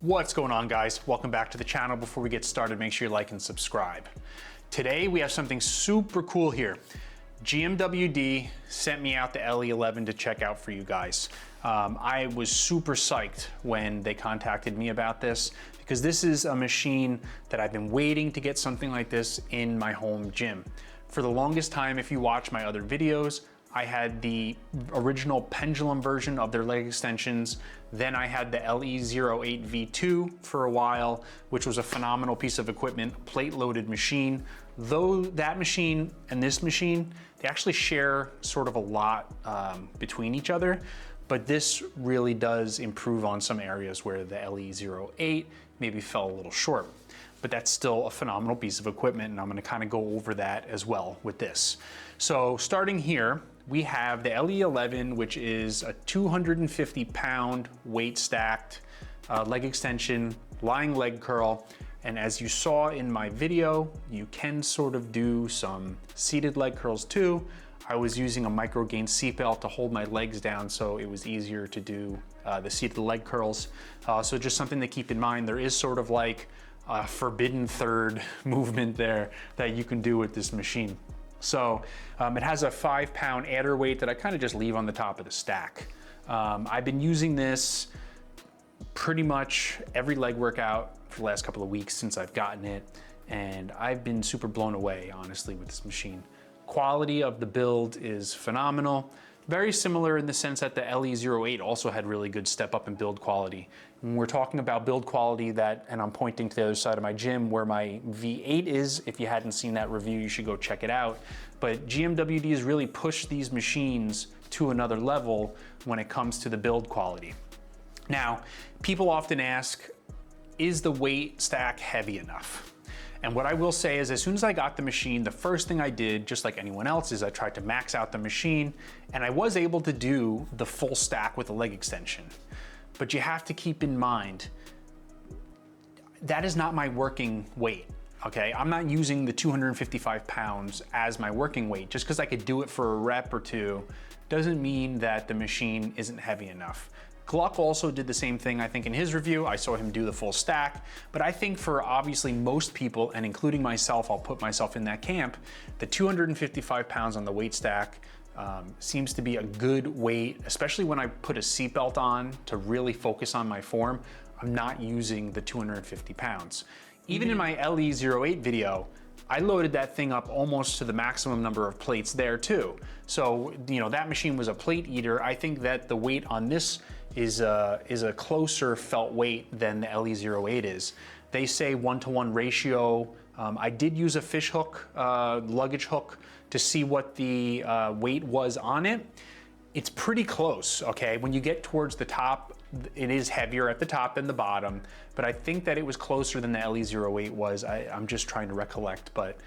What's going on, guys? Welcome back to the channel. Before we get started, make sure you like and subscribe. Today we have something super cool here. GMWD sent me out the LE11 to check out for you guys. I was super psyched when they contacted me about this because this is a machine that I've been waiting to get something like this in my home gym. For the longest time, if you watch my other videos, I had the original pendulum version of their leg extensions. Then I had the LE11 V2 for a while, which was a phenomenal piece of equipment, plate-loaded machine. Though that machine and this machine, they actually share sort of a lot between each other, but this really does improve on some areas where the LE08 maybe fell a little short. But that's still a phenomenal piece of equipment, and I'm gonna kind of go over that as well with this. So starting here, we have the LE11, which is a 250-pound weight stacked leg extension, lying leg curl. And as you saw in my video, you can sort of do some seated leg curls too. I was using a micro Gainz seat belt to hold my legs down, so it was easier to do the seated leg curls. So just something to keep in mind. There is sort of like a forbidden third movement there that you can do with this machine. So it has a 5-pound adder weight that I kind of just leave on the top of the stack. I've been using this pretty much every leg workout for the last couple of weeks since I've gotten it, and I've been super blown away, honestly, with this machine. Quality of the build is phenomenal. Very similar in the sense that the LE08 also had really good step up in build quality. When we're talking about build quality, and I'm pointing to the other side of my gym where my V8 is. If you hadn't seen that review, you should go check it out. But GMWD has really pushed these machines to another level when it comes to the build quality. Now, people often ask, is the weight stack heavy enough? And what I will say is, as soon as I got the machine, the first thing I did, just like anyone else, is I tried to max out the machine, and I was able to do the full stack with a leg extension. But you have to keep in mind, that is not my working weight, okay? I'm not using the 255 pounds as my working weight. Just because I could do it for a rep or two doesn't mean that the machine isn't heavy enough. Gluck also did the same thing, I think, in his review. I saw him do the full stack, but I think for obviously most people, and including myself, I'll put myself in that camp, the 255 pounds on the weight stack seems to be a good weight, especially when I put a seatbelt on to really focus on my form. I'm not using the 250 pounds. Even in my LE08 video, I loaded that thing up almost to the maximum number of plates there too. So, you know, that machine was a plate eater. I think that the weight on this is a closer felt weight than the LE08 is. They say 1-to-1 ratio. I did use a fish hook, luggage hook, to see what the weight was on it. It's pretty close, okay? When you get towards the top, it is heavier at the top than the bottom, but I think that it was closer than the LE08 was. I'm just trying to recollect, but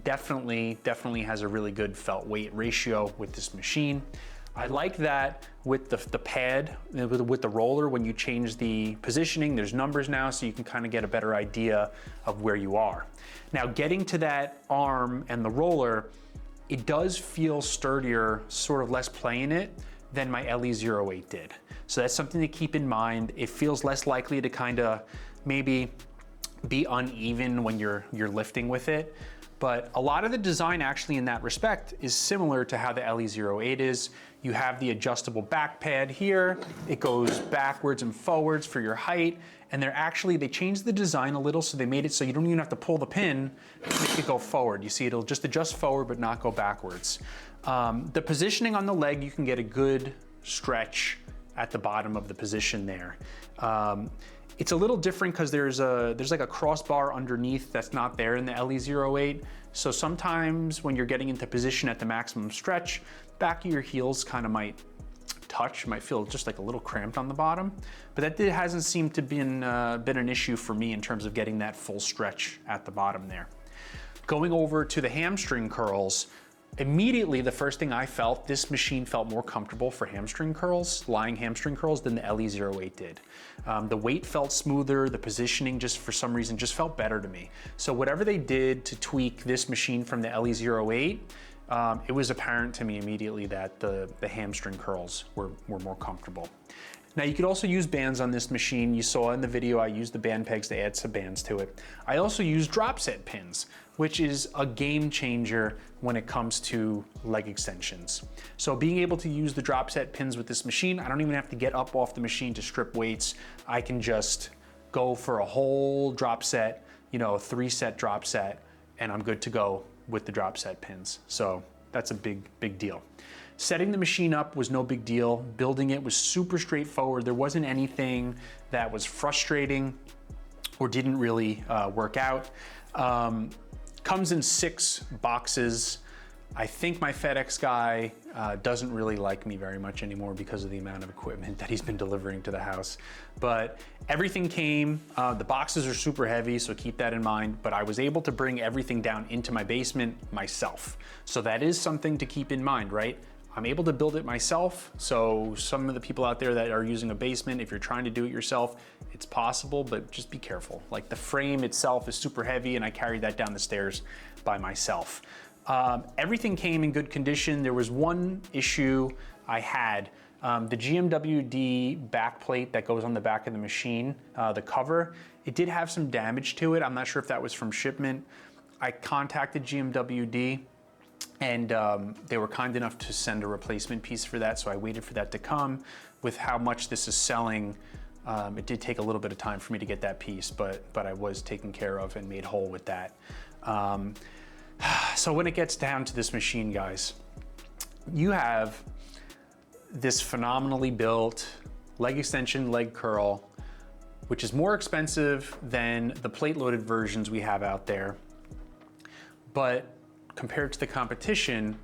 definitely has a really good felt weight ratio with this machine. I like that with the pad, with the roller, when you change the positioning, there's numbers now, so you can kind of get a better idea of where you are. Now, getting to that arm and the roller, it does feel sturdier, sort of less play in it, than my LE08 did. So that's something to keep in mind. It feels less likely to kind of maybe be uneven when you're lifting with it. But a lot of the design actually in that respect is similar to how the LE08 is. You have the adjustable back pad here. It goes backwards and forwards for your height. And they changed the design a little, so they made it so you don't even have to pull the pin to make it go forward. You see, it'll just adjust forward but not go backwards. The positioning on the leg, you can get a good stretch at the bottom of the position there. It's a little different because there's like a crossbar underneath that's not there in the LE08. So sometimes when you're getting into position at the maximum stretch, back of your heels kind of might feel just like a little cramped on the bottom. But that hasn't seemed to been an issue for me in terms of getting that full stretch at the bottom there. Going over to the hamstring curls, immediately, the first thing I felt, this machine felt more comfortable for hamstring curls, lying hamstring curls, than the LE08 did. The weight felt smoother, the positioning just for some reason just felt better to me. So whatever they did to tweak this machine from the LE08, it was apparent to me immediately that the hamstring curls were more comfortable. Now you could also use bands on this machine. You saw in the video I used the band pegs to add some bands to it. I also use drop set pins, which is a game changer when it comes to leg extensions. So being able to use the drop set pins with this machine, I don't even have to get up off the machine to strip weights. I can just go for a whole drop set, you know, a 3-set drop set, and I'm good to go with the drop set pins. So that's a big deal. Setting the machine up was no big deal. Building it was super straightforward. There wasn't anything that was frustrating or didn't really work out. Comes in 6 boxes. I think my FedEx guy doesn't really like me very much anymore because of the amount of equipment that he's been delivering to the house. But everything came, the boxes are super heavy, so keep that in mind. But I was able to bring everything down into my basement myself. So that is something to keep in mind, right? I'm able to build it myself. So some of the people out there that are using a basement, if you're trying to do it yourself, it's possible, but just be careful. Like the frame itself is super heavy and I carried that down the stairs by myself. Everything came in good condition. There was one issue I had. The GMWD backplate that goes on the back of the machine, the cover, it did have some damage to it. I'm not sure if that was from shipment. I contacted GMWD and they were kind enough to send a replacement piece for that, so I waited for that to come. With how much this is selling, it did take a little bit of time for me to get that piece, but I was taken care of and made whole with that. So when it gets down to this machine, guys, you have this phenomenally built leg extension, leg curl, which is more expensive than the plate-loaded versions we have out there. But compared to the competition,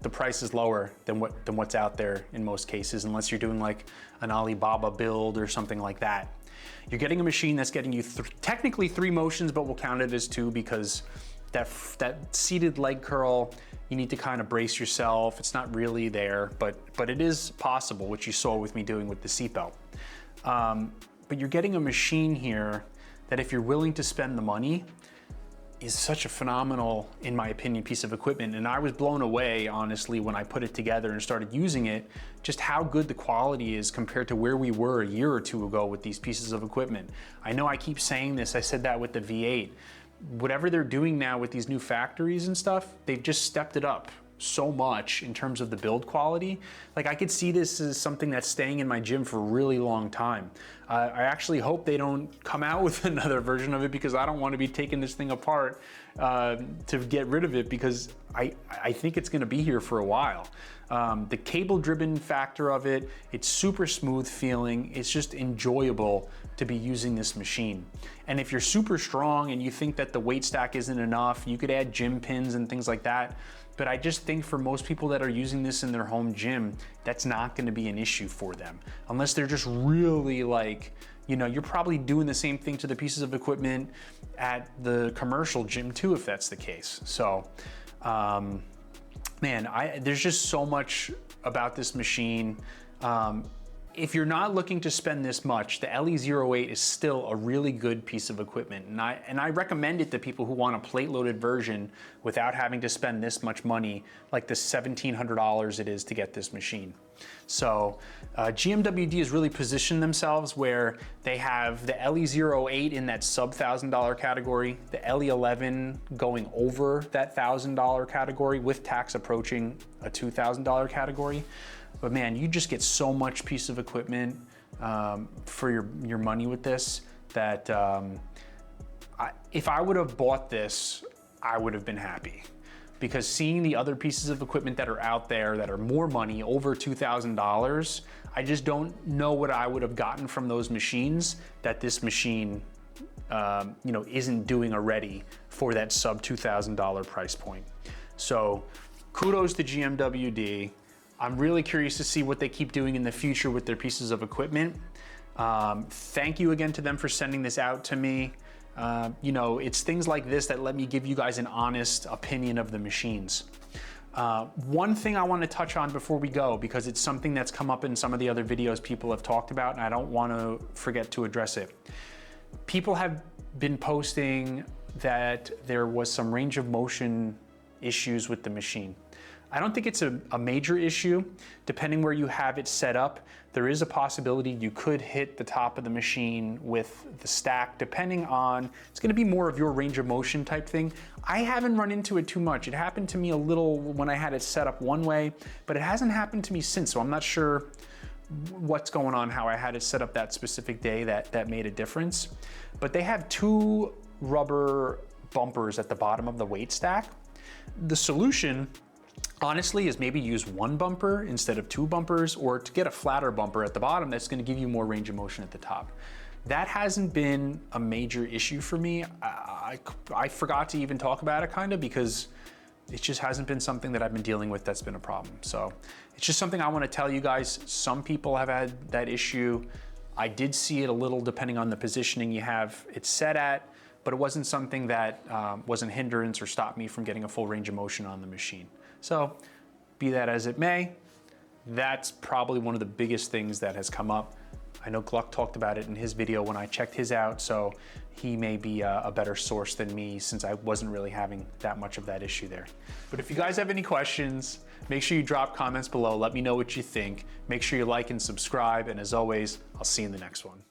the price is lower than what's out there in most cases, unless you're doing like an Alibaba build or something like that. You're getting a machine that's getting you technically 3 motions, but we'll count it as 2 because that seated leg curl, you need to kind of brace yourself. It's not really there, but it is possible, which you saw with me doing with the seatbelt. But you're getting a machine here that if you're willing to spend the money, is such a phenomenal, in my opinion, piece of equipment. And I was blown away, honestly, when I put it together and started using it, just how good the quality is compared to where we were a year or 2 ago with these pieces of equipment. I know I keep saying this, I said that with the V8. Whatever they're doing now with these new factories and stuff, they've just stepped it up so much in terms of the build quality. Like I could see this as something that's staying in my gym for a really long time. I actually hope they don't come out with another version of it because I don't want to be taking this thing apart to get rid of it because I think it's going to be here for a while. The cable driven factor of it, it's super smooth feeling. It's just enjoyable to be using this machine. And if you're super strong and you think that the weight stack isn't enough, you could add gym pins and things like that. But I just think for most people that are using this in their home gym, that's not going to be an issue for them. Unless they're just really like, you know, you're probably doing the same thing to the pieces of equipment at the commercial gym too, if that's the case. So, man, there's just so much about this machine. If you're not looking to spend this much, the LE08 is still a really good piece of equipment. And I recommend it to people who want a plate-loaded version without having to spend this much money, like the $1,700 it is to get this machine. So GMWD has really positioned themselves where they have the LE08 in that sub $1,000 category, the LE11 going over that $1,000 category with tax approaching a $2,000 category. But man, you just get so much piece of equipment for your money with this that if I would have bought this, I would have been happy. Because seeing the other pieces of equipment that are out there that are more money, over $2,000, I just don't know what I would have gotten from those machines that this machine you know, isn't doing already for that sub $2,000 price point. So kudos to GMWD. I'm really curious to see what they keep doing in the future with their pieces of equipment. Thank you again to them for sending this out to me. You know, it's things like this that let me give you guys an honest opinion of the machines. One thing I want to touch on before we go, because it's something that's come up in some of the other videos people have talked about, and I don't want to forget to address it. People have been posting that there was some range of motion issues with the machine. I don't think it's a major issue. Depending where you have it set up, there is a possibility you could hit the top of the machine with the stack, depending on, it's gonna be more of your range of motion type thing. I haven't run into it too much. It happened to me a little when I had it set up one way, but it hasn't happened to me since, so I'm not sure what's going on, how I had it set up that specific day that made a difference. But they have 2 rubber bumpers at the bottom of the weight stack. The solution, honestly, is maybe use 1 bumper instead of 2 bumpers, or to get a flatter bumper at the bottom that's gonna give you more range of motion at the top. That hasn't been a major issue for me. I forgot to even talk about it kinda because it just hasn't been something that I've been dealing with that's been a problem. So it's just something I wanna tell you guys. Some people have had that issue. I did see it a little depending on the positioning you have it set at, but it wasn't something that was a hindrance or stopped me from getting a full range of motion on the machine. So be that as it may, that's probably one of the biggest things that has come up. I know Gluck talked about it in his video when I checked his out, so he may be a better source than me since I wasn't really having that much of that issue there. But if you guys have any questions, make sure you drop comments below. Let me know what you think. Make sure you like and subscribe, and as always, I'll see you in the next one.